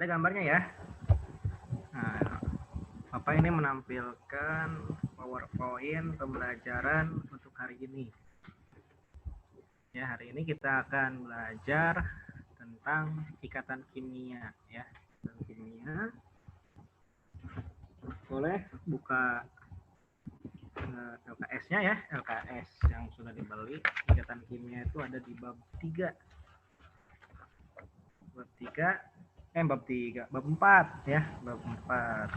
Ada gambarnya ya. Nah, Bapak ini menampilkan PowerPoint pembelajaran untuk hari ini. Ya, hari ini kita akan belajar tentang ikatan kimia ya. Ikatan kimia. Boleh buka LKS-nya ya, LKS yang sudah dibeli. Ikatan kimia itu ada di bab 3. Bab 3 bab 4 ya, bab 4.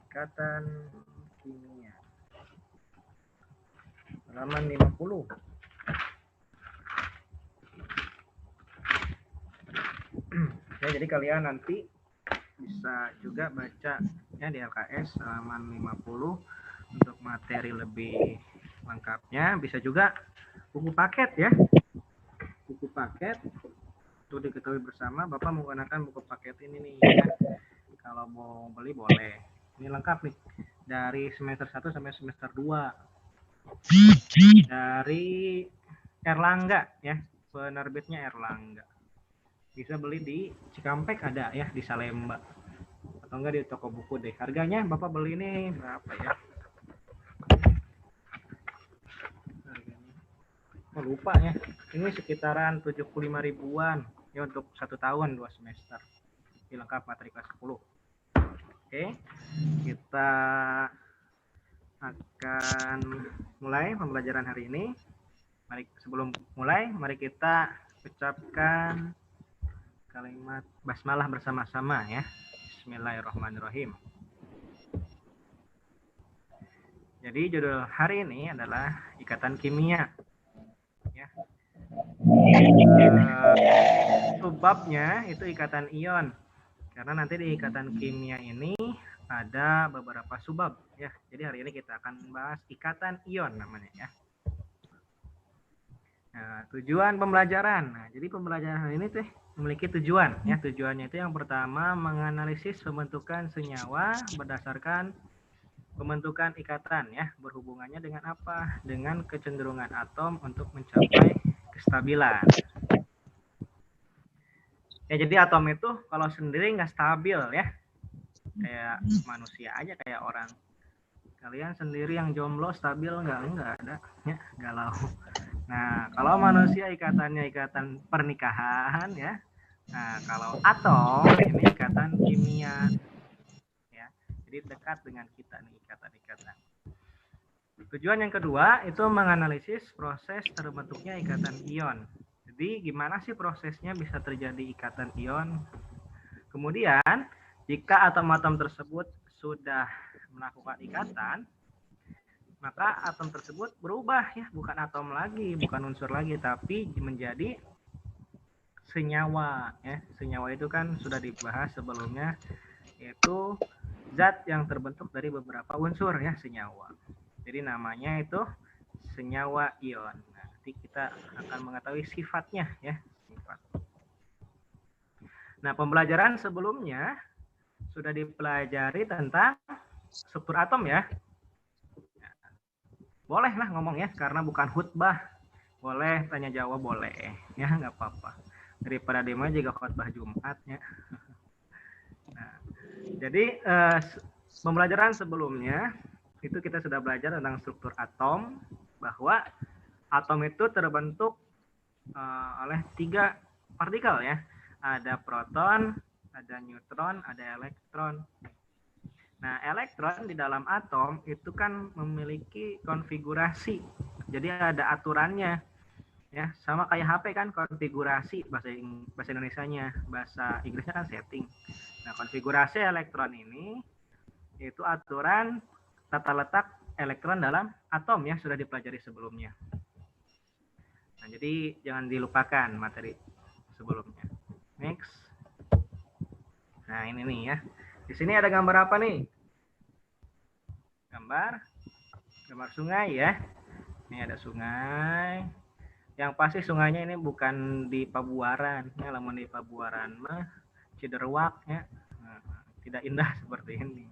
Ikatan kimia. Halaman 50. Ya, jadi kalian nanti bisa juga baca ya di LKS halaman 50 untuk materi lebih lengkapnya. Bisa juga buku paket ya. Buku paket itu diketahui bersama, Bapak menggunakan buku paket ini nih ya. Kalau mau beli boleh. Ini lengkap nih. Dari semester 1 sampai semester 2. Dari Erlangga ya. Penerbitnya Erlangga. Bisa beli di Cikampek ada ya, di Salemba. Atau enggak di toko buku deh. Harganya Bapak beli ini berapa ya? Harganya. Oh, lupa ya. Ini sekitaran 75 ribuan ya untuk 1 tahun 2 semester. Ini lengkap materi kelas 10. Oke. Kita akan mulai pembelajaran hari ini. Sebelum mulai, mari kita ucapkan kalimat basmalah bersama-sama ya. Bismillahirrahmanirrahim. Jadi judul hari ini adalah ikatan kimia. Ya. Subbabnya itu ikatan ion. Karena nanti di ikatan kimia ini ada beberapa subbab ya. Jadi hari ini kita akan bahas ikatan ion namanya ya. Nah, tujuan pembelajaran. Nah, jadi pembelajaran hari ini tuh memiliki tujuan ya. Tujuannya itu yang pertama menganalisis pembentukan senyawa berdasarkan pembentukan ikatan ya. Berhubungannya dengan apa? Dengan kecenderungan atom untuk mencapai kestabilan. Ya, jadi atom itu kalau sendiri nggak stabil ya. Kayak manusia aja, kayak orang. Kalian sendiri yang jomblo stabil nggak ada ya, galau. Nah, kalau manusia ikatannya ikatan pernikahan ya. Nah, kalau atom ini ikatan kimia ya. Jadi dekat dengan kita nih ikatan-ikatan. Tujuan yang kedua itu menganalisis proses terbentuknya ikatan ion. Jadi gimana sih prosesnya bisa terjadi ikatan ion? Kemudian jika atom-atom tersebut sudah melakukan ikatan, maka atom tersebut berubah ya, bukan atom lagi, bukan unsur lagi, tapi menjadi senyawa ya. Senyawa itu kan sudah dibahas sebelumnya, yaitu zat yang terbentuk dari beberapa unsur ya, senyawa. Jadi namanya itu senyawa ion. Nah, nanti kita akan mengetahui sifatnya ya, sifat. Nah, pembelajaran sebelumnya sudah dipelajari tentang struktur atom ya. Boleh lah ngomong ya, karena bukan khutbah. Boleh tanya jawab, boleh ya, nggak apa-apa. Daripada demo juga khutbah Jumat ya. Nah, jadi pembelajaran sebelumnya itu kita sudah belajar tentang struktur atom, bahwa atom itu terbentuk oleh 3 partikel ya. Ada proton, ada neutron, ada elektron. Nah, elektron di dalam atom itu kan memiliki konfigurasi. Jadi ada aturannya. Ya, sama kayak HP kan, konfigurasi bahasa Indonesianya, bahasa Inggrisnya kan setting. Nah, konfigurasi elektron ini itu aturan tata letak elektron dalam atom ya, sudah dipelajari sebelumnya. Nah, jadi jangan dilupakan materi sebelumnya. Next. Nah, ini nih ya. Di sini ada gambar apa nih? Gambar sungai ya. Ini ada sungai. Yang pasti sungainya ini bukan di Pabuaran ya, namun di Pabuaran mah Ciderwak ya. Nah, tidak indah seperti ini.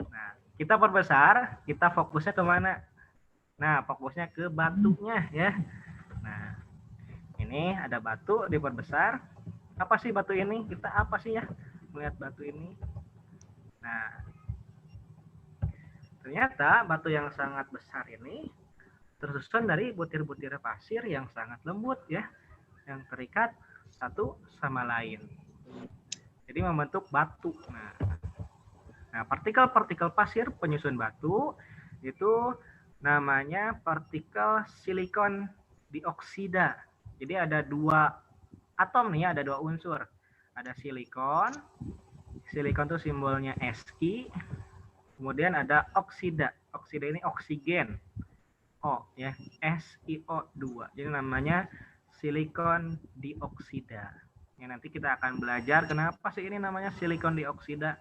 Nah, kita perbesar, kita fokusnya ke mana? Nah, fokusnya ke batunya ya. Nah, ini ada batu diperbesar. Apa sih batu ini? Kita apa sih ya melihat batu ini? Nah, ternyata batu yang sangat besar ini tersusun dari butir-butir pasir yang sangat lembut ya, yang terikat satu sama lain. Jadi membentuk batu. Nah, partikel-partikel pasir penyusun batu itu namanya partikel silikon dioksida. Jadi ada dua atom nih, ada dua unsur. Ada silikon. Silikon itu simbolnya Si. Kemudian ada oksida. Oksida ini oksigen. O ya, SiO2. Jadi namanya silikon dioksida. Ya, nanti kita akan belajar kenapa sih ini namanya silikon dioksida.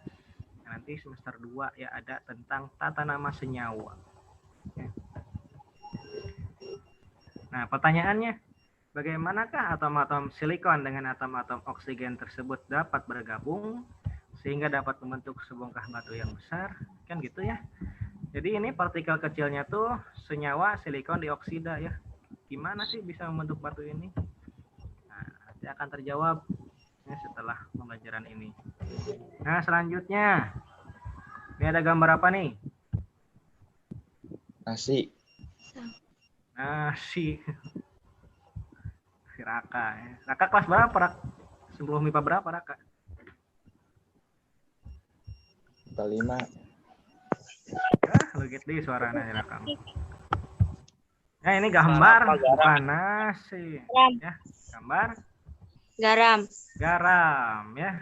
Nanti semester 2 ya ada tentang tata nama senyawa. Nah, pertanyaannya, bagaimanakah atom-atom silikon dengan atom-atom oksigen tersebut dapat bergabung sehingga dapat membentuk sebongkah batu yang besar? Kan gitu ya. Jadi ini partikel kecilnya tuh senyawa silikon dioksida ya. Gimana sih bisa membentuk batu ini? Nah, nanti akan terjawab ya, setelah pembelajaran ini. Nah, selanjutnya ini ada gambar apa nih? Nasi. Nasi. Si Raka. Ya. Raka kelas berapa, Raka? Sebelum MIPA berapa, Raka? MIPA 5. Ya, legit deh suaranya Raka. Nah, ini gambar bukan nasi. Ya, gambar garam. Garam ya.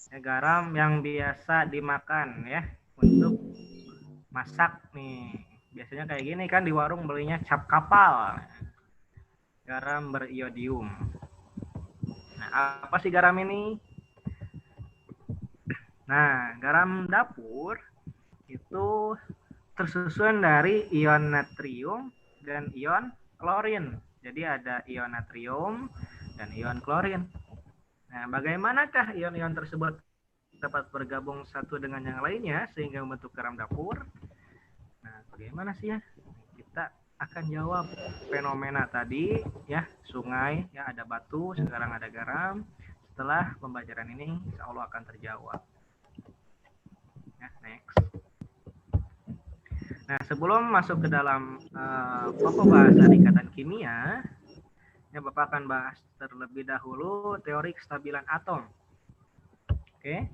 Nah, garam yang biasa dimakan ya untuk masak nih. Biasanya kayak gini kan di warung belinya cap kapal. Garam beriodium. Nah, apa sih garam ini? Nah, garam dapur itu tersusun dari ion natrium dan ion klorin. Jadi ada ion natrium dan ion klorin. Nah, bagaimanakah ion-ion tersebut dapat bergabung satu dengan yang lainnya sehingga membentuk garam dapur? Nah, bagaimana sih ya? Kita akan jawab fenomena tadi ya, sungai ya ada batu, sekarang ada garam. Setelah pembelajaran ini insya Allah akan terjawab. Ya, next. Nah, sebelum masuk ke dalam pokok bahasa ikatan kimia, ya Bapak akan bahas terlebih dahulu teori kestabilan atom. Oke.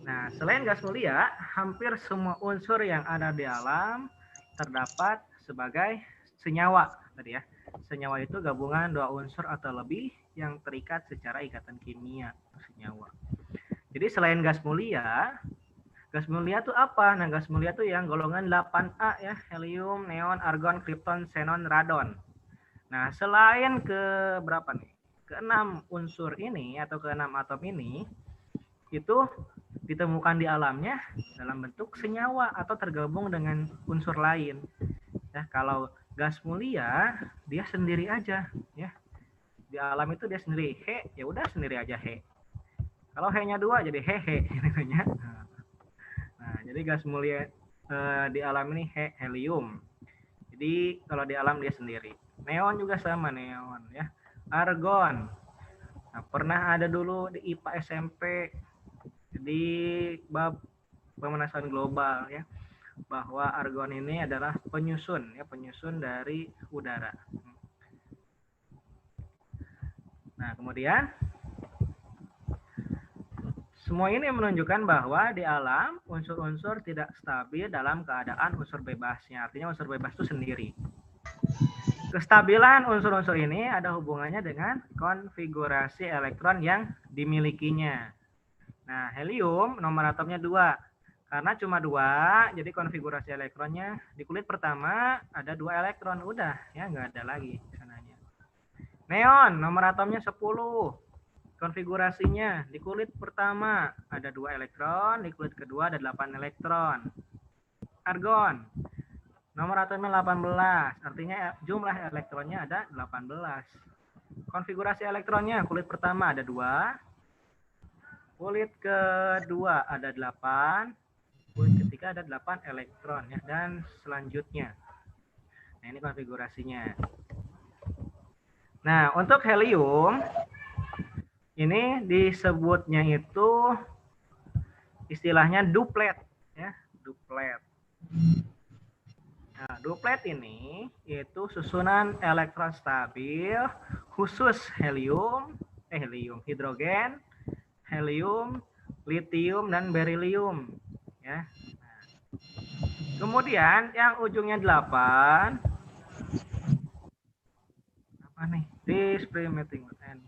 Nah, selain gas mulia, hampir semua unsur yang ada di alam terdapat sebagai senyawa tadi ya. Senyawa itu gabungan dua unsur atau lebih yang terikat secara ikatan kimia, senyawa. Jadi selain gas mulia itu apa? Nah, gas mulia itu yang golongan 8A ya, helium, neon, argon, krypton, xenon, radon. Nah, selain ke berapa nih? Keenam unsur ini atau keenam atom ini itu ditemukan di alamnya dalam bentuk senyawa atau tergabung dengan unsur lain. Ya, kalau gas mulia dia sendiri aja ya. Di alam itu dia sendiri. He, ya udah sendiri aja he. Kalau he-nya dua jadi hehe namanya. Nah, jadi gas mulia di alam ini helium. Jadi kalau di alam dia sendiri. Neon juga sama neon ya. Argon. Nah, pernah ada dulu di IPA SMP di bab pemanasan global ya, bahwa argon ini adalah penyusun ya, penyusun dari udara. Nah, kemudian semua ini menunjukkan bahwa di alam unsur-unsur tidak stabil dalam keadaan unsur bebasnya. Artinya unsur bebas itu sendiri. Kestabilan unsur-unsur ini ada hubungannya dengan konfigurasi elektron yang dimilikinya. Nah, helium nomor atomnya 2. Karena cuma 2, jadi konfigurasi elektronnya di kulit pertama ada 2 elektron. Udah, ya nggak ada lagi sananya. Neon nomor atomnya 10. Konfigurasinya di kulit pertama ada 2 elektron, di kulit kedua ada 8 elektron. Argon nomor atomnya 18, artinya jumlah elektronnya ada 18. Konfigurasi elektronnya kulit pertama ada 2, kulit kedua ada 8, kulit ketiga ada 8 elektron ya, dan selanjutnya. Nah, ini konfigurasinya. Nah, untuk helium ini disebutnya itu istilahnya duplet ya, duplet. Nah, duplet ini yaitu susunan elektron stabil khusus helium, hidrogen, helium, litium dan berilium ya. Nah, kemudian yang ujungnya 8 apa nih? This pre-meeting end.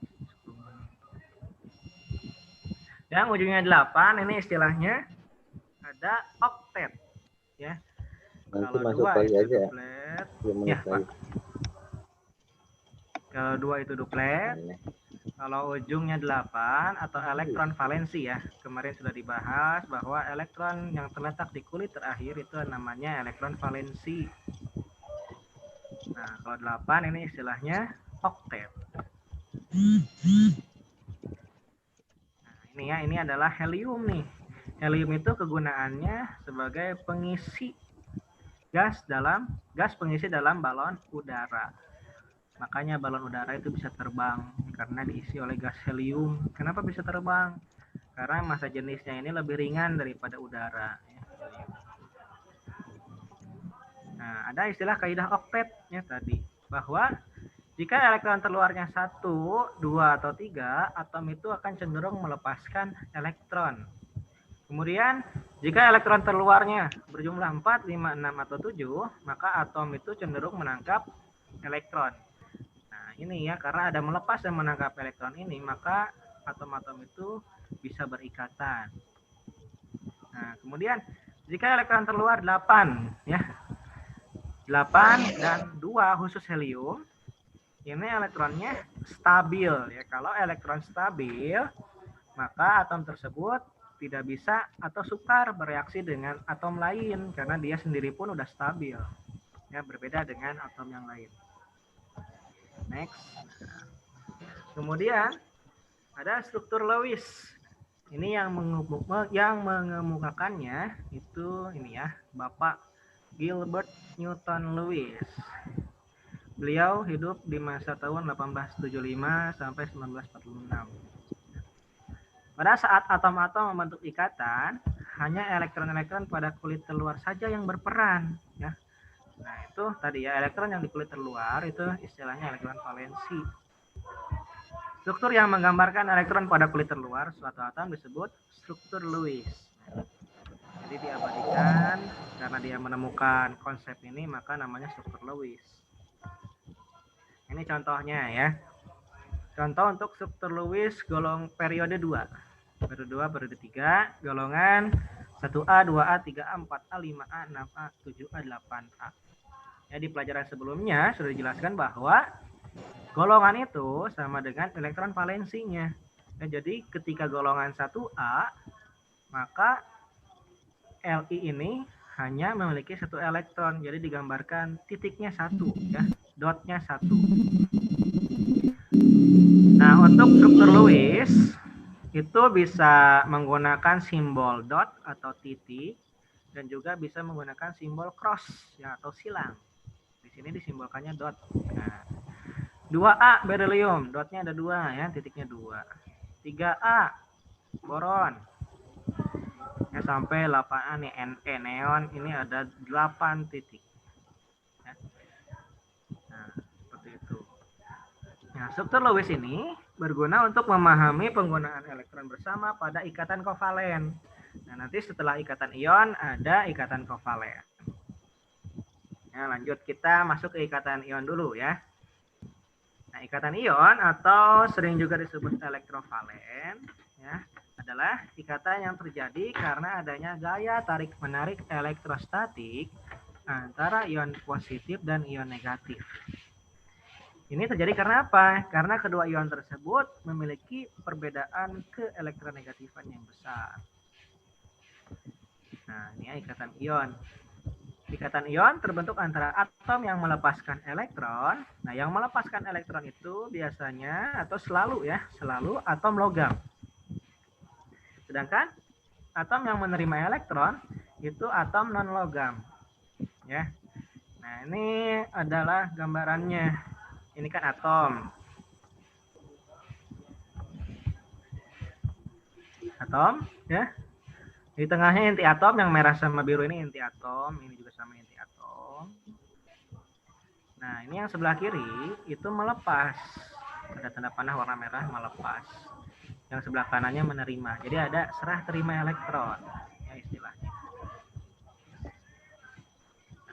Yang ujungnya 8 ini istilahnya ada oktet ya. Nanti Kalau masuk 2 lagi itu aja. duplet. 2 menit Ya, Pak. lagi. Kalau 2 itu duplet. Kalau ujungnya 8 atau elektron valensi ya. Kemarin sudah dibahas bahwa elektron yang terletak di kulit terakhir itu namanya elektron valensi. Nah, kalau 8 ini istilahnya oktet. Nah, ini ya, ini adalah helium nih. Helium itu kegunaannya sebagai pengisi gas pengisi dalam balon udara. Makanya balon udara itu bisa terbang karena diisi oleh gas helium. Kenapa bisa terbang? Karena massa jenisnya ini lebih ringan daripada udara. Nah, ada istilah kaidah oktet ya tadi, bahwa jika elektron terluarnya 1, 2, atau 3, atom itu akan cenderung melepaskan elektron. Kemudian, jika elektron terluarnya berjumlah 4, 5, 6, atau 7, maka atom itu cenderung menangkap elektron. Nah, ini ya, karena ada melepas dan menangkap elektron ini, maka atom-atom itu bisa berikatan. Nah, kemudian jika elektron terluar 8 ya. 8 dan 2 khusus helium, ini elektronnya stabil ya. Kalau elektron stabil, maka atom tersebut tidak bisa atau sukar bereaksi dengan atom lain karena dia sendiri pun udah stabil. Ya, berbeda dengan atom yang lain. Next. Kemudian ada struktur Lewis. Ini yang mengemukakannya itu ini ya, Bapak Gilbert Newton Lewis. Beliau hidup di masa tahun 1875 sampai 1946. Pada saat atom-atom membentuk ikatan, hanya elektron-elektron pada kulit terluar saja yang berperan ya. Nah, itu tadi ya, elektron yang di kulit terluar itu istilahnya elektron valensi. Struktur yang menggambarkan elektron pada kulit terluar suatu atom disebut struktur Lewis. Jadi diabadikan karena dia menemukan konsep ini, maka namanya struktur Lewis. Ini contohnya ya. Contoh untuk struktur Lewis periode 2. Periode 2, periode 3, golongan 1A, 2A, 3A, 4A, 5A, 6A, 7A, 8A. Ya, di pelajaran sebelumnya sudah dijelaskan bahwa golongan itu sama dengan elektron valensinya. Ya, jadi ketika golongan 1A, maka Li ini hanya memiliki 1 elektron. Jadi digambarkan titiknya 1 ya, dotnya 1. Nah, untuk struktur Lewis itu bisa menggunakan simbol dot atau titik dan juga bisa menggunakan simbol cross ya, atau silang. Di sini disimbolkannya dot. Nah, 2A berilium, dotnya ada 2 ya, titiknya 2. 3A boron. Ya, sampai 8A nih neon, ini ada 8 titik. Ya. Nah, seperti itu. Nah, struktur Lewis ini berguna untuk memahami penggunaan elektron bersama pada ikatan kovalen. Nah, nanti setelah ikatan ion ada ikatan kovalen. Nah, lanjut kita masuk ke ikatan ion dulu ya. Nah, ikatan ion atau sering juga disebut elektrovalen ya, adalah ikatan yang terjadi karena adanya gaya tarik-menarik elektrostatik antara ion positif dan ion negatif. Ini terjadi karena apa? Karena kedua ion tersebut memiliki perbedaan keelektronegatifan yang besar. Nah, ini ikatan ion. Ikatan ion terbentuk antara atom yang melepaskan elektron. Nah, yang melepaskan elektron itu biasanya atau selalu atom logam. Sedangkan atom yang menerima elektron itu atom non logam. Ya. Nah, ini adalah gambarannya. Ini kan atom. atom, ya. Di tengahnya inti atom, yang merah sama biru ini inti atom, ini juga sama inti atom. Nah, ini yang sebelah kiri itu melepas. Ada tanda panah warna merah melepas. Yang sebelah kanannya menerima. Jadi ada serah terima elektron, ya istilahnya.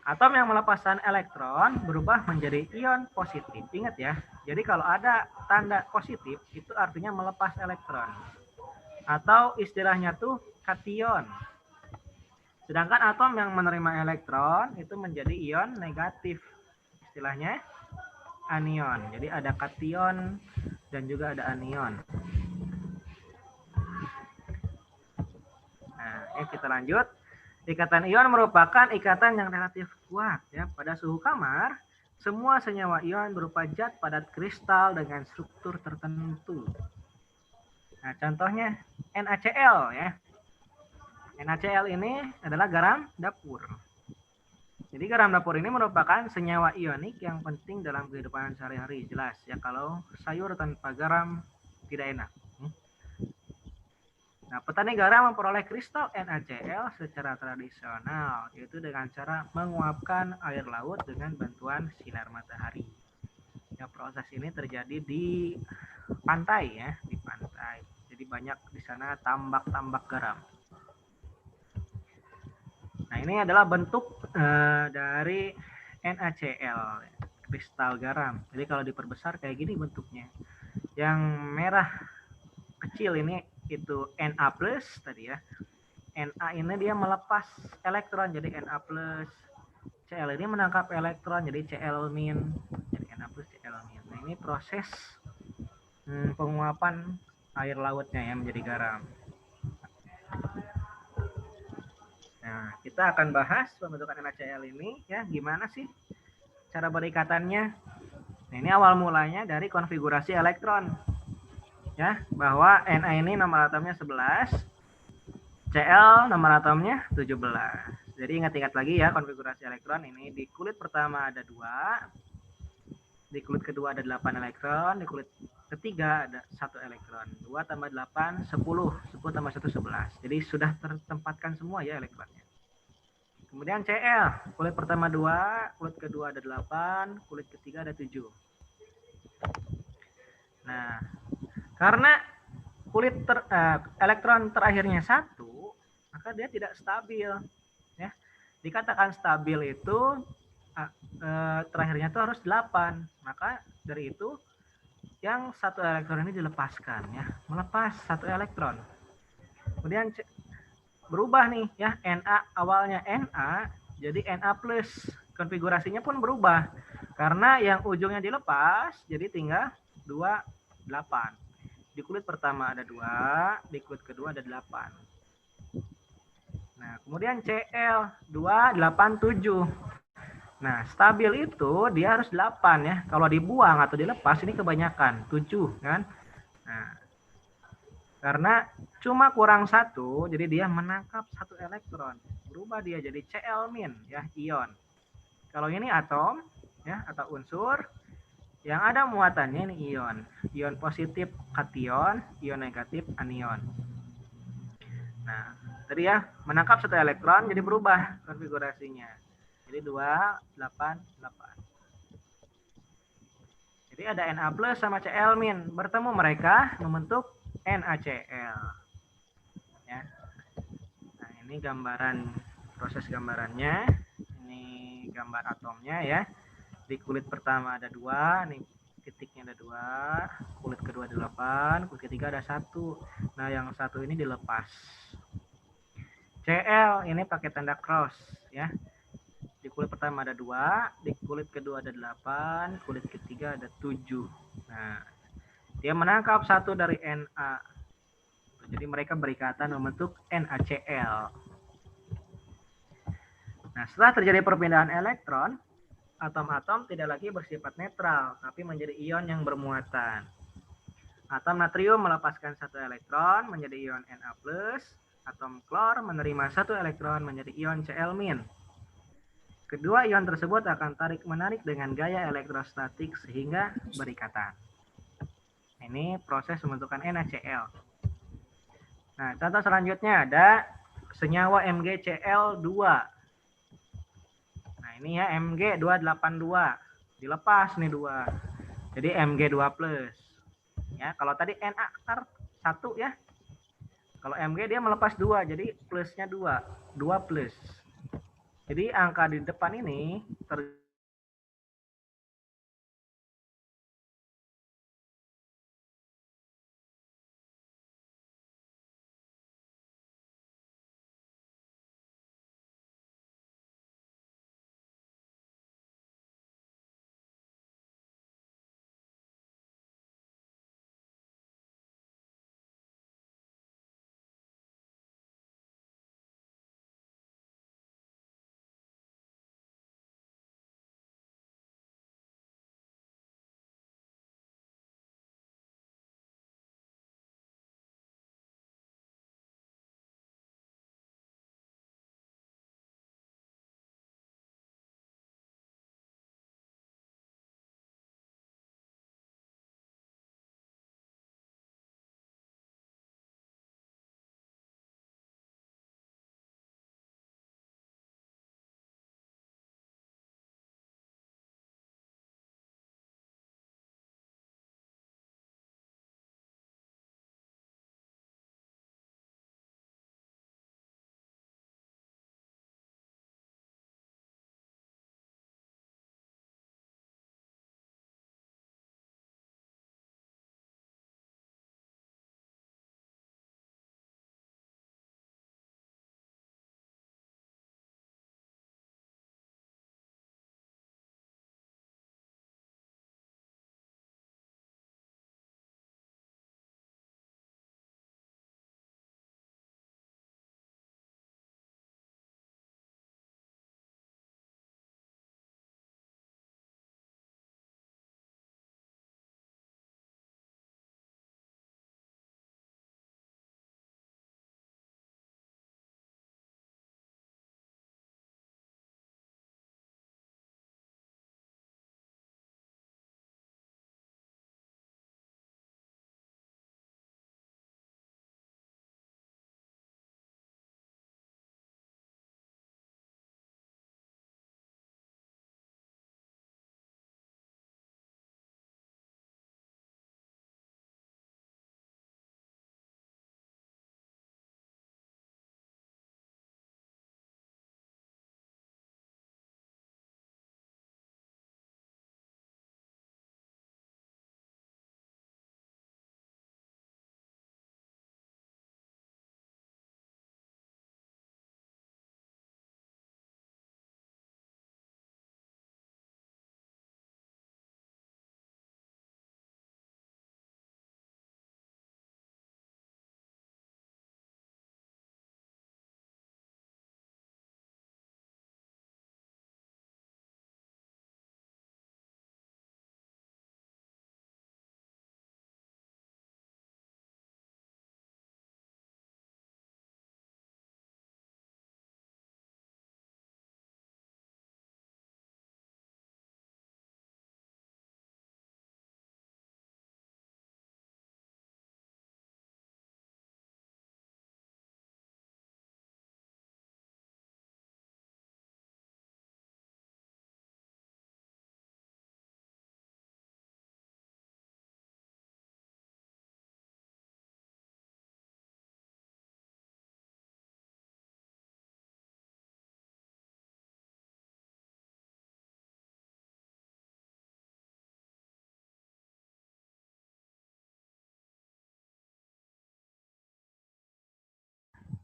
Atom yang melepaskan elektron berubah menjadi ion positif. Ingat ya, jadi kalau ada tanda positif itu artinya melepas elektron. Atau istilahnya tuh kation. Sedangkan atom yang menerima elektron itu menjadi ion negatif. Istilahnya anion. Jadi ada kation dan juga ada anion. Nah, kita lanjut. Ikatan ion merupakan ikatan yang relatif kuat ya. Pada suhu kamar, semua senyawa ion berupa zat padat kristal dengan struktur tertentu. Nah, contohnya NaCl ya. NaCl ini adalah garam dapur. Jadi garam dapur ini merupakan senyawa ionik yang penting dalam kehidupan sehari-hari. Jelas ya, kalau sayur tanpa garam tidak enak. Nah, petani garam memperoleh kristal NaCl secara tradisional, yaitu dengan cara menguapkan air laut dengan bantuan sinar matahari. Ya, proses ini terjadi di pantai ya, di pantai. Jadi banyak di sana tambak-tambak garam. Nah, ini adalah bentuk dari NaCl, kristal garam. Jadi kalau diperbesar kayak gini bentuknya. Yang merah kecil ini itu Na plus tadi ya. Na ini dia melepas elektron jadi Na plus. Cl ini menangkap elektron jadi Cl min. Jadi Na plus Cl min. Nah, ini proses penguapan air lautnya ya menjadi garam. Nah, kita akan bahas pembentukan NaCl ini ya, gimana sih cara berikatannya. Nah, ini awal mulanya dari konfigurasi elektron. Ya, bahwa Na ini nomor atomnya 11, Cl nomor atomnya 17. Jadi ingat-ingat lagi ya konfigurasi elektron ini. Di kulit pertama ada 2, di kulit kedua ada 8 elektron, di kulit ketiga ada 1 elektron. 2 tambah 8, 10. 10 tambah 1, 11. Jadi sudah tertempatkan semua ya elektronnya. Kemudian Cl, kulit pertama 2, kulit kedua ada 8, kulit ketiga ada 7. Nah, karena kulit elektron terakhirnya 1, maka dia tidak stabil. Ya, dikatakan stabil itu terakhirnya itu harus 8. Maka dari itu yang 1 elektron ini dilepaskan ya, melepas 1 elektron. Kemudian berubah nih ya, Na awalnya Na jadi Na plus. Konfigurasinya pun berubah karena yang ujungnya dilepas jadi tinggal 2, 8. Di kulit pertama ada 2, di kulit kedua ada 8. Nah, kemudian Cl 2, 8, 7. Nah, stabil itu dia harus 8 ya. Kalau dibuang atau dilepas ini kebanyakan 7 kan. Nah, karena cuma kurang 1, jadi dia menangkap 1 elektron. Berubah dia jadi Cl min ya, ion. Kalau ini atom ya atau unsur, yang ada muatannya ini ion. Ion positif kation, ion negatif anion. Nah, tadi ya menangkap 1 elektron jadi berubah konfigurasinya. Jadi 2, 8, 8. Jadi ada Na plus sama Cl min. Bertemu mereka membentuk NaCl. Ya. Nah, ini gambaran, proses gambarannya. Ini gambar atomnya ya. Di kulit pertama ada 2, nih titiknya ada 2, kulit kedua ada 8, kulit ketiga ada 1. Nah, yang 1 ini dilepas. Cl ini pakai tanda cross ya. Di kulit pertama ada 2, di kulit kedua ada 8, kulit ketiga ada 7. Nah, dia menangkap 1 dari Na. Jadi mereka berikatan membentuk NaCl. Nah, setelah terjadi perpindahan elektron, atom-atom tidak lagi bersifat netral, tapi menjadi ion yang bermuatan. Atom natrium melepaskan 1 elektron menjadi ion Na+, atom klor menerima 1 elektron menjadi ion Cl-. Kedua ion tersebut akan tarik-menarik dengan gaya elektrostatik sehingga berikatan. Ini proses pembentukan NaCl. Nah, contoh selanjutnya ada senyawa MgCl2. Nah, ini ya Mg282. Dilepas nih 2. Jadi Mg2+. Ya, kalau tadi Na-1 ya. Kalau Mg dia melepas 2, jadi plusnya 2. 2 plus. Jadi angka di depan ini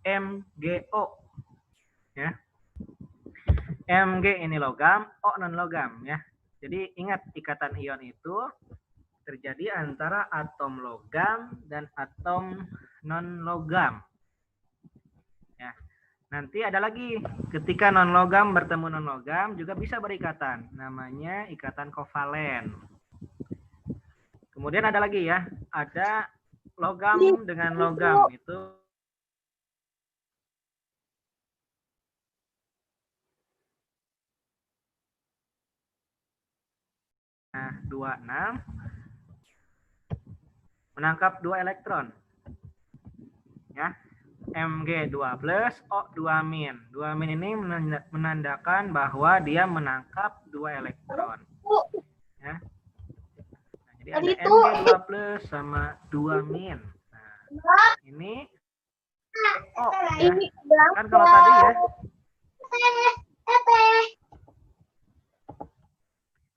MgO ya. Mg ini logam, O non logam ya. Jadi ingat ikatan ion itu terjadi antara atom logam dan atom non logam. Ya. Nanti ada lagi ketika non logam bertemu non logam juga bisa berikatan, namanya ikatan kovalen. Kemudian ada lagi ya, ada logam dengan logam itu nah, 26 menangkap 2 elektron. Ya, Mg2 plus O2 min. 2 min ini menandakan bahwa dia menangkap 2 elektron. Ya. Nah, jadi ada Mg2 plus sama 2 min. Nah, ini O ya. Kan kalau tadi ya.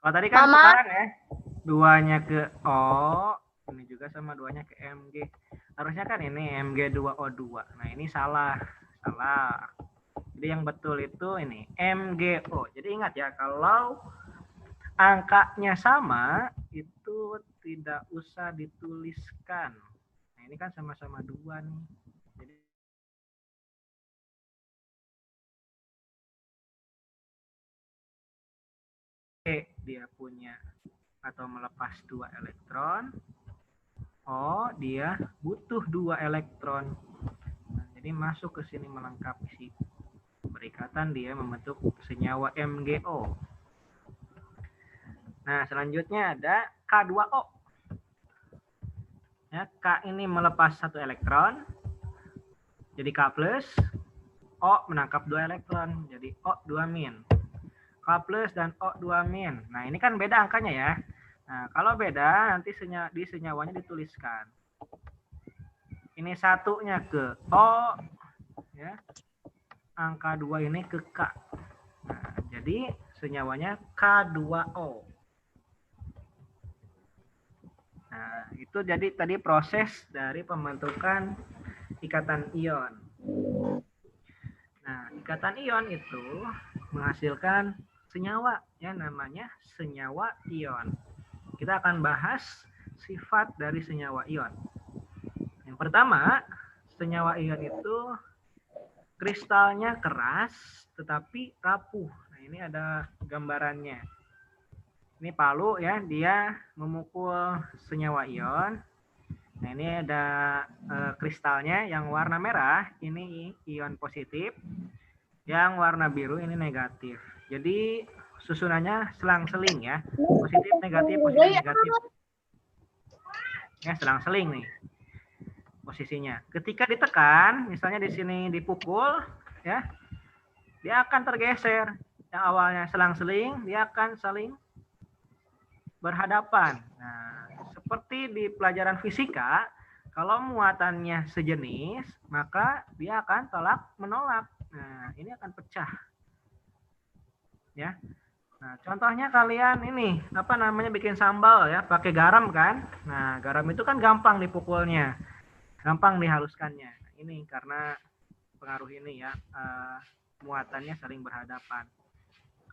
Kalau tadi kan tukaran ya. 2-nya ke O, ini juga sama 2-nya ke Mg. Harusnya kan ini Mg2O2. Nah, ini salah. Salah. Jadi yang betul itu ini MgO. Jadi ingat ya, kalau angkanya sama itu tidak usah dituliskan. Nah, ini kan sama-sama 2 nih. Jadi dia punya atau melepas 2 elektron. O dia butuh 2 elektron. Nah, jadi masuk ke sini melengkapi si berikatan, dia membentuk senyawa MgO. Nah, selanjutnya ada K2O. Ya, K ini melepas 1 elektron, jadi K plus. O menangkap 2 elektron, jadi O2 min. K plus dan O2 min. Nah, ini kan beda angkanya ya. Nah, kalau beda nanti di senyawanya dituliskan. Ini satunya ke O, ya. Angka 2 ini ke K. Nah, jadi senyawanya K2O. Nah, itu jadi tadi proses dari pembentukan ikatan ion. Nah, ikatan ion itu menghasilkan senyawa, ya, namanya senyawa ion. Kita akan bahas sifat dari senyawa ion. Yang pertama, senyawa ion itu kristalnya keras tetapi rapuh. Nah, ini ada gambarannya. Ini palu ya, dia memukul senyawa ion. Nah, ini ada kristalnya yang warna merah, ini ion positif. Yang warna biru ini negatif. Jadi susunannya selang-seling ya. Positif, negatif, positif, negatif. Ya, selang-seling nih posisinya. Ketika ditekan, misalnya di sini dipukul, ya, dia akan tergeser. Yang awalnya selang-seling, dia akan saling berhadapan. Nah, seperti di pelajaran fisika, kalau muatannya sejenis, maka dia akan tolak menolak. Nah, ini akan pecah. Ya. Nah, contohnya kalian ini, apa namanya, bikin sambal ya, pakai garam kan? Nah, garam itu kan gampang dipukulnya, gampang dihaluskannya. Nah, ini karena pengaruh ini ya, muatannya saling berhadapan.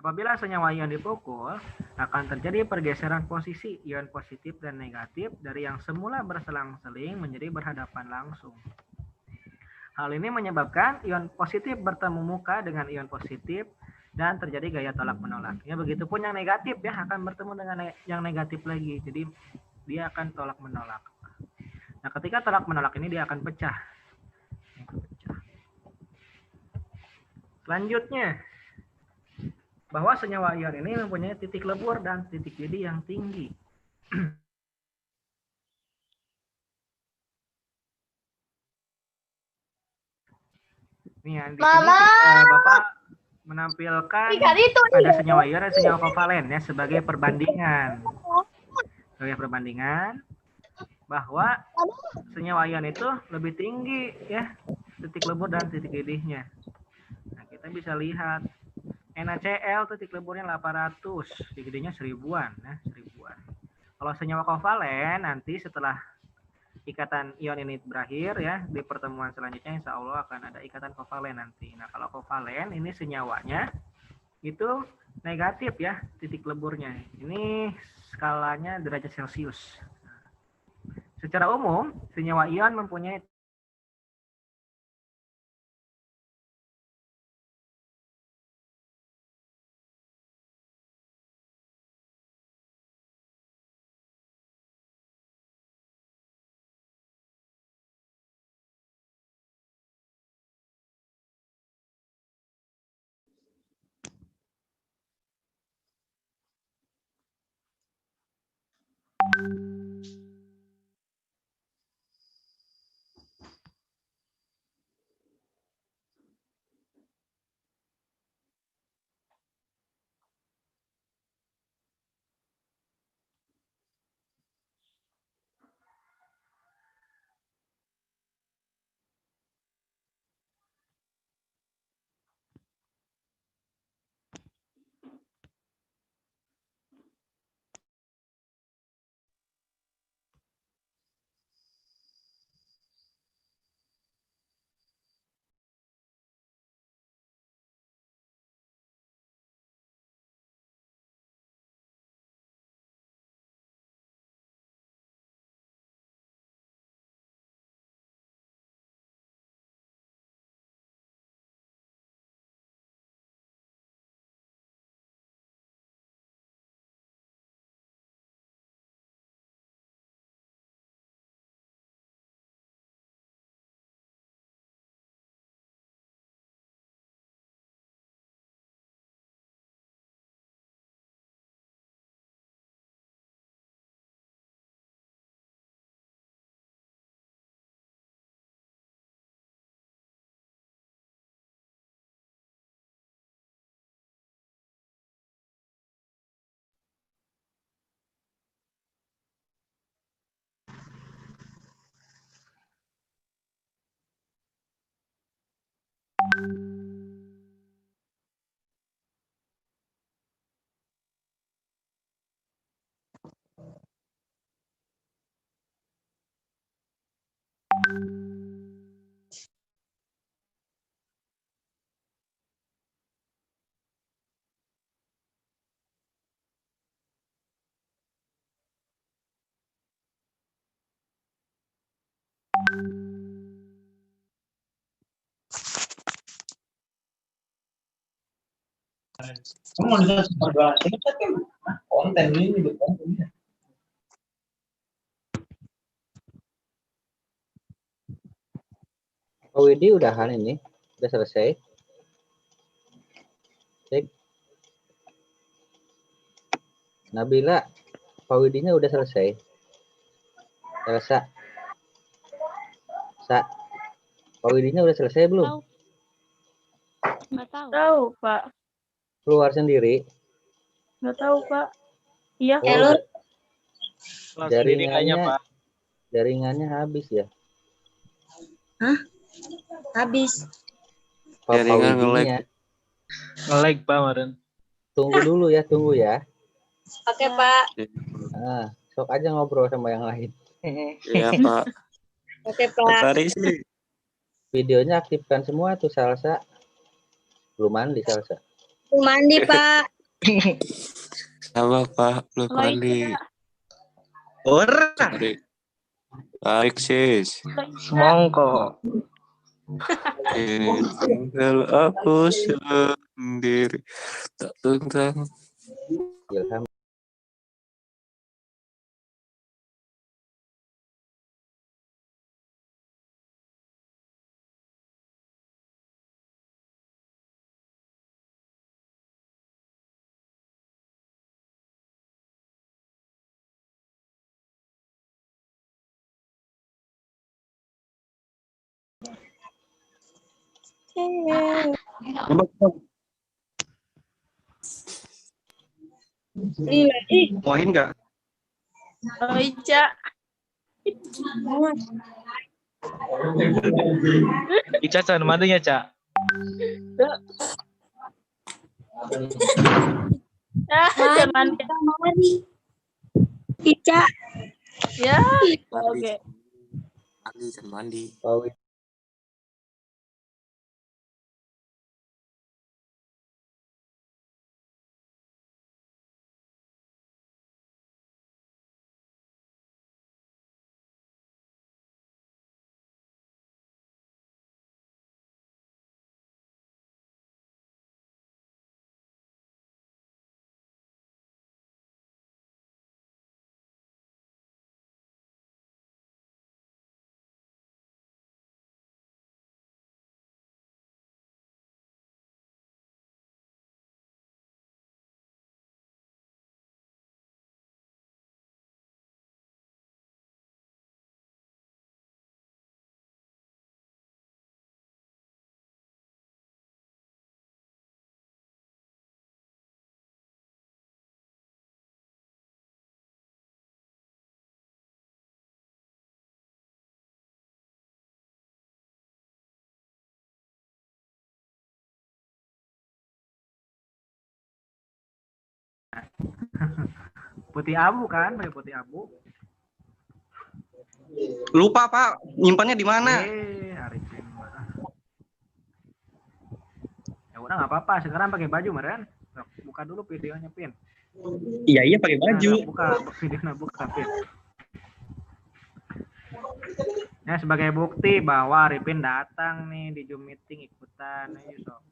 Apabila senyawa ion dipukul, akan terjadi pergeseran posisi ion positif dan negatif dari yang semula berselang-seling menjadi berhadapan langsung. Hal ini menyebabkan ion positif bertemu muka dengan ion positif dan terjadi gaya tolak menolak. Ya, begitupun yang negatif ya akan bertemu dengan yang negatif lagi. Jadi dia akan tolak menolak. Nah, ketika tolak menolak ini dia akan pecah. Selanjutnya, bahwa senyawa ion ini mempunyai titik lebur dan titik didih yang tinggi. Nih, ya, di sini Bapak menampilkan ada senyawa ion dan senyawa kovalen ya sebagai perbandingan. Sebagai perbandingan bahwa senyawa ion itu lebih tinggi ya titik lebur dan titik didihnya. Nah, kita bisa lihat NaCl titik leburnya 800, titik didihnya 1000-an ya, 1000-an. Kalau senyawa kovalen nanti setelah ikatan ion ini berakhir ya, di pertemuan selanjutnya insya Allah akan ada ikatan kovalen nanti. Nah, kalau kovalen ini senyawanya itu negatif ya titik leburnya. Ini skalanya derajat Celcius. Secara umum senyawa ion mempunyai Kamu bisa jualan tiket kan? Konten ini di kontennya. Oh, Widi udahan ini, udah selesai. Cek. Nabila, Pak Widinya udah selesai. Elsa, Pak Widinya udah selesai belum? Tahu. Nggak tahu. Tahu, Pak. Keluar sendiri. Nggak tahu, Pak. Iya, Oh, Pak. jaringannya habis ya. Habis. Pak Jaringan Widinya. Nge-lag Pak Maren. Tunggu dulu ya, tunggu ya. Oke, Pak. Nah, sok aja ngobrol sama yang lain. Iya Pak. Oke, Pak. Tadi sih Videonya aktifkan semua tuh Salsa. Belum mandi Salsa. Mandi, Pak. sama Pak belum mandi. Ora. Baik sis. Semongko. Ini tinggal aku sendiri tak tentang. Ilham. Poin nggak? Oh, Ica. Ica jangan mandinya Cak. Jangan mandi. Ica. Ya, oke. Mandi kan mandi. Pak Widi. Putih abu kan, pakai putih abu. Lupa Pak, nyimpannya di mana? Arifin. Ya udah nggak apa-apa, sekarang pakai baju Maren. Buka dulu videonya Pin. Iya pakai baju. Nah, buka videonya, buka Pin. Ya sebagai bukti bahwa Arifin datang nih di Zoom meeting ikutan. Ayo sok.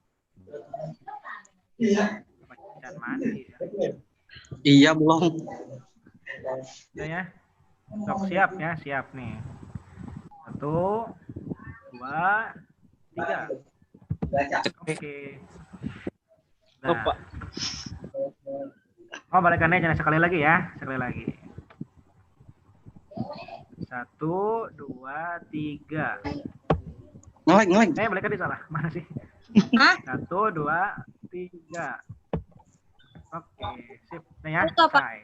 Bacaan mandi. Iya belum. Udah ya. Sok siap ya, siap nih. 1, 2, 3. Oke. Nah. Oh, balikannya jangan sekali lagi ya, sekali lagi. 1, 2, 3. Ngelag. Balikan di salah. Mana sih? 1, 2, 3. Oke, sip. Nah ya, selesai.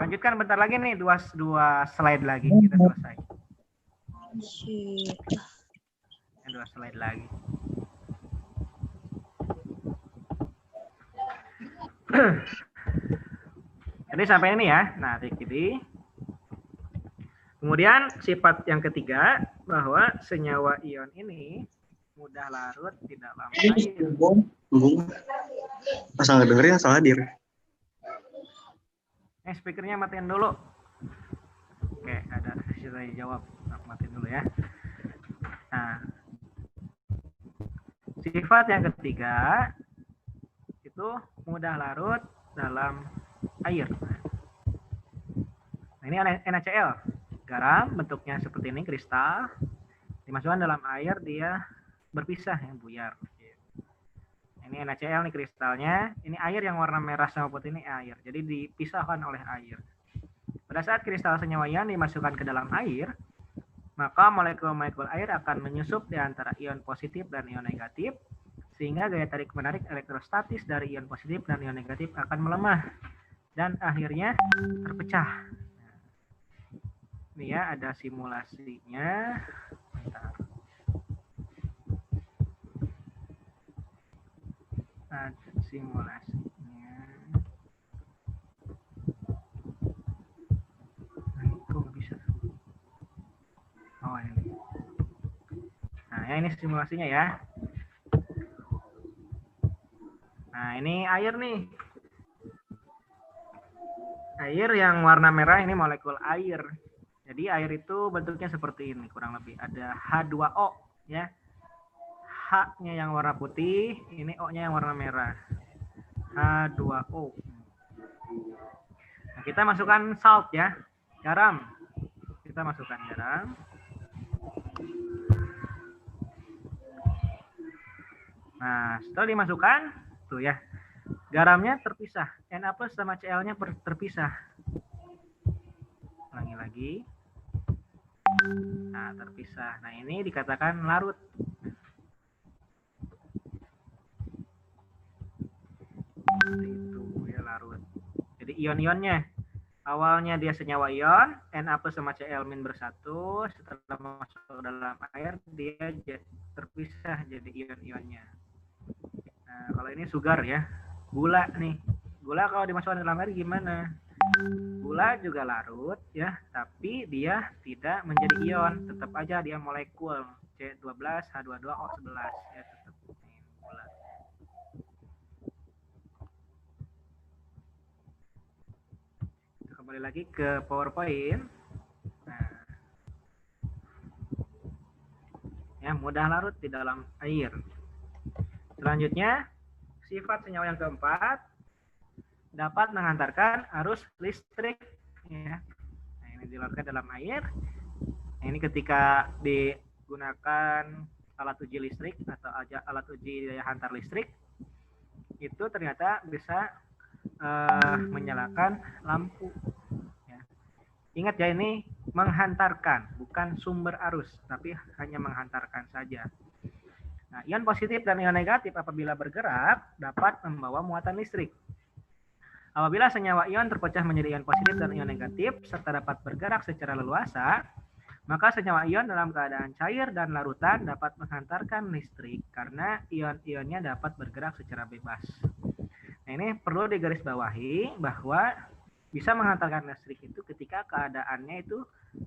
Lanjutkan bentar lagi nih, dua slide lagi kita selesai. 2 slide lagi. Jadi sampai ini ya. Nah, jadi kemudian sifat yang ketiga bahwa senyawa ion ini mudah larut di dalam air. Asal nggak dengerin asal hadir. Speakernya matiin dulu. Oke, ada sisa jawab. Matiin dulu ya. Nah, sifat yang ketiga itu mudah larut dalam air. Nah, ini NaCl, garam bentuknya seperti ini, kristal. Dimasukkan dalam air dia berpisah ya, buyar. Ini NaCl nih kristalnya. Ini air yang warna merah sama putih ini air. Jadi dipisahkan oleh air. Pada saat kristal senyawa ion dimasukkan ke dalam air, maka molekul-molekul air akan menyusup di antara ion positif dan ion negatif, sehingga gaya tarik-menarik elektrostatis dari ion positif dan ion negatif akan melemah dan akhirnya terpecah. Ini ya, ada simulasinya. Bentar. Ada simulasinya. Nah, kok bisa? Oh, ini. Nah, ya ini simulasinya ya. Nah, ini air nih. Air yang warna merah ini molekul air. Jadi air itu bentuknya seperti ini kurang lebih. Ada H2O ya. H-nya yang warna putih, ini O-nya yang warna merah. H2O. Nah, kita masukkan salt ya. Garam. Kita masukkan garam. Nah, setelah dimasukkan tuh ya, garamnya terpisah, Na plus sama Cl-nya terpisah. Ulangi lagi. Nah, terpisah. Nah, ini dikatakan larut. Seperti itu ya, larut. Jadi ion-ionnya, awalnya dia senyawa ion, Na plus sama Cl min bersatu, setelah masuk dalam air dia terpisah jadi ion-ionnya. Nah, kalau ini sugar ya, gula nih. Gula kalau dimasukkan dalam air gimana? Gula juga larut ya, tapi dia tidak menjadi ion, tetap aja dia molekul C12 H22O11 ya, tetap gula. Kembali lagi ke PowerPoint. Nah, ya, mudah larut di dalam air. Selanjutnya, sifat senyawa yang keempat dapat mengantarkan arus listrik ya. Nah, ini dilarutkan dalam air. Nah, ini ketika digunakan alat uji listrik atau alat uji daya hantar listrik, itu ternyata bisa menyalakan lampu ya. Ingat ya, ini menghantarkan, bukan sumber arus, tapi hanya menghantarkan saja. Nah, ion positif dan ion negatif apabila bergerak dapat membawa muatan listrik. Apabila senyawa ion terpecah menjadi ion positif dan ion negatif serta dapat bergerak secara leluasa, maka senyawa ion dalam keadaan cair dan larutan dapat menghantarkan listrik karena ion-ionnya dapat bergerak secara bebas. Nah, ini perlu digarisbawahi bahwa bisa menghantarkan listrik itu ketika keadaannya itu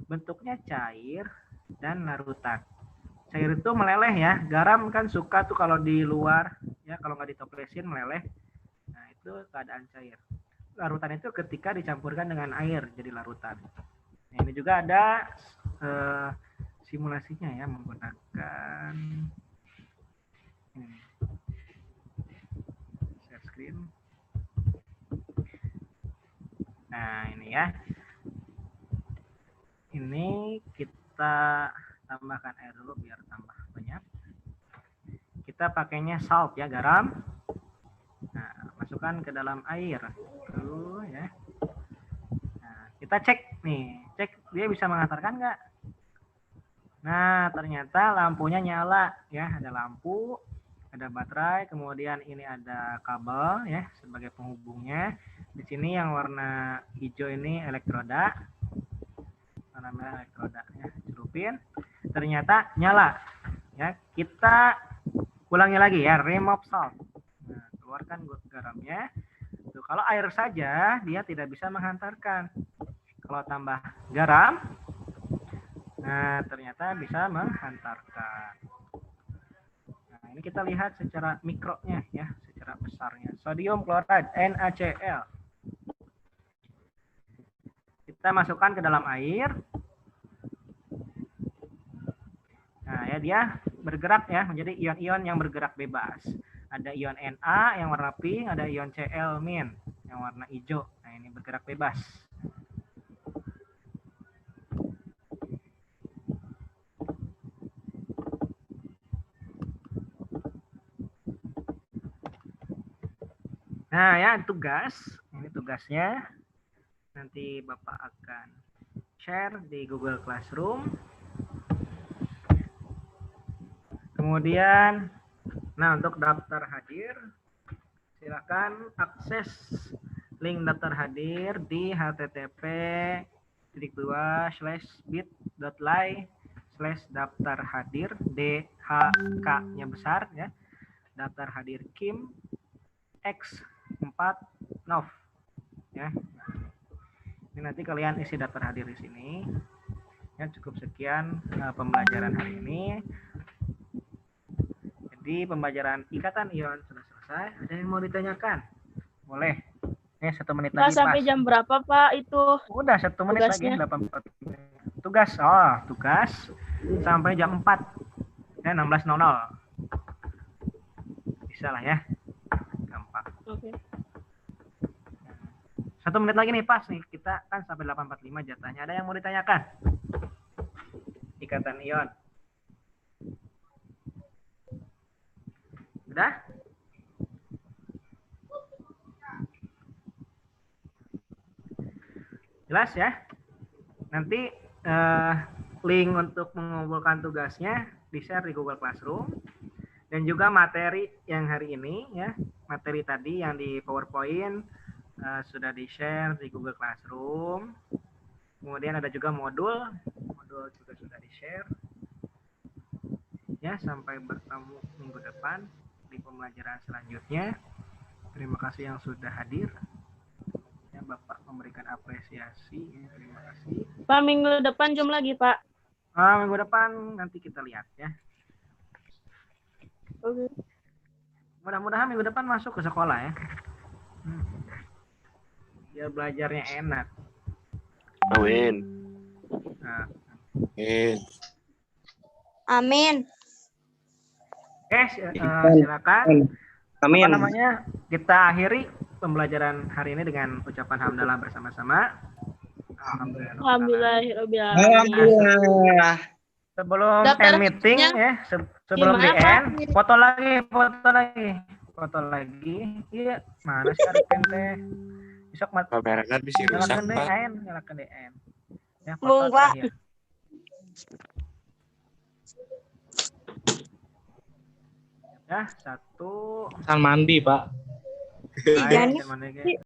bentuknya cair dan larutan. Cair itu meleleh ya, garam kan suka tuh kalau di luar ya, kalau nggak ditoplesin meleleh. Nah, itu keadaan cair. Larutan itu ketika dicampurkan dengan air jadi larutan. Nah, ini juga ada simulasinya ya, menggunakan ini. Share screen. Nah, ini ya. Ini kita tambahkan air dulu biar tambah banyak. Kita pakainya salt ya, garam. Nah, masukkan ke dalam air dulu ya. Nah, kita cek nih, cek dia bisa menghantarkan nggak? Nah, ternyata lampunya nyala ya, ada lampu, ada baterai, kemudian ini ada kabel ya sebagai penghubungnya. Di sini yang warna hijau ini elektroda, warna merah elektroda ya, celupin. Ternyata nyala. Ya, kita ulangi lagi ya, remove salt. Nah, keluarkan garamnya. Tuh, kalau air saja dia tidak bisa menghantarkan. Kalau tambah garam, nah ternyata bisa menghantarkan. Nah, ini kita lihat secara mikronya ya, secara besarnya. Sodium klorida NaCl. Kita masukkan ke dalam air. Nah, ya dia bergerak ya menjadi ion-ion yang bergerak bebas. Ada ion Na yang warna pink, ada ion Cl- yang warna hijau. Nah, ini bergerak bebas. Nah, ya tugas. Ini tugasnya. Nanti Bapak akan share di Google Classroom. Kemudian, nah untuk daftar hadir, silakan akses link daftar hadir di http://bit.ly/daftar hadir DHK-nya besar ya. Daftar hadir Kim X4 Nov ya. Ini nanti kalian isi daftar hadir di sini. Ya, cukup sekian pembelajaran hari ini. Jadi pembelajaran ikatan ion sudah selesai. Ada yang mau ditanyakan? Boleh. 1 menit Pak, lagi sampai pas. jam berapa Pak itu? Udah 1 menit tugasnya? lagi. 84. Tugas. Oh, tugas sampai jam 4. Ya, 16.00. Bisa lah ya. Gampang. Oke. 1 menit lagi nih pas nih. Kita kan sampai 8.45 jatahnya. Ada yang mau ditanyakan? Ikatan ion. Udah? Jelas ya? Nanti link untuk mengumpulkan tugasnya di-share di Google Classroom. Dan juga materi yang hari ini ya, materi tadi yang di PowerPoint sudah di-share di Google Classroom. Kemudian ada juga modul juga sudah di-share. Ya, sampai bertemu minggu depan di pembelajaran selanjutnya. Terima kasih yang sudah hadir. Ya, Bapak memberikan apresiasi. Ya, terima kasih. Pak, minggu depan jam lagi Pak. Minggu depan nanti kita lihat ya. Oke. Mudah-mudahan minggu depan masuk ke sekolah ya. Biar belajarnya enak. Amin. Nah, Amin. Amin. oke, silakan. Amin. Apa namanya? Kita akhiri pembelajaran hari ini dengan ucapan hamdalah bersama-sama. Alhamdulillah. Sebelum Daftar end meeting hadirnya ya, sebelum di gimana, Pak? end, foto lagi. Iya, mana sih Arifin teh? Besok Kamerakan bisa rusak, nyalakan deh Pak. end, nyalakan deh end. Ya, Bung, foto Pak. terakhir. Ya, 1. San mandi, Pak. Ayo, jangan lagi.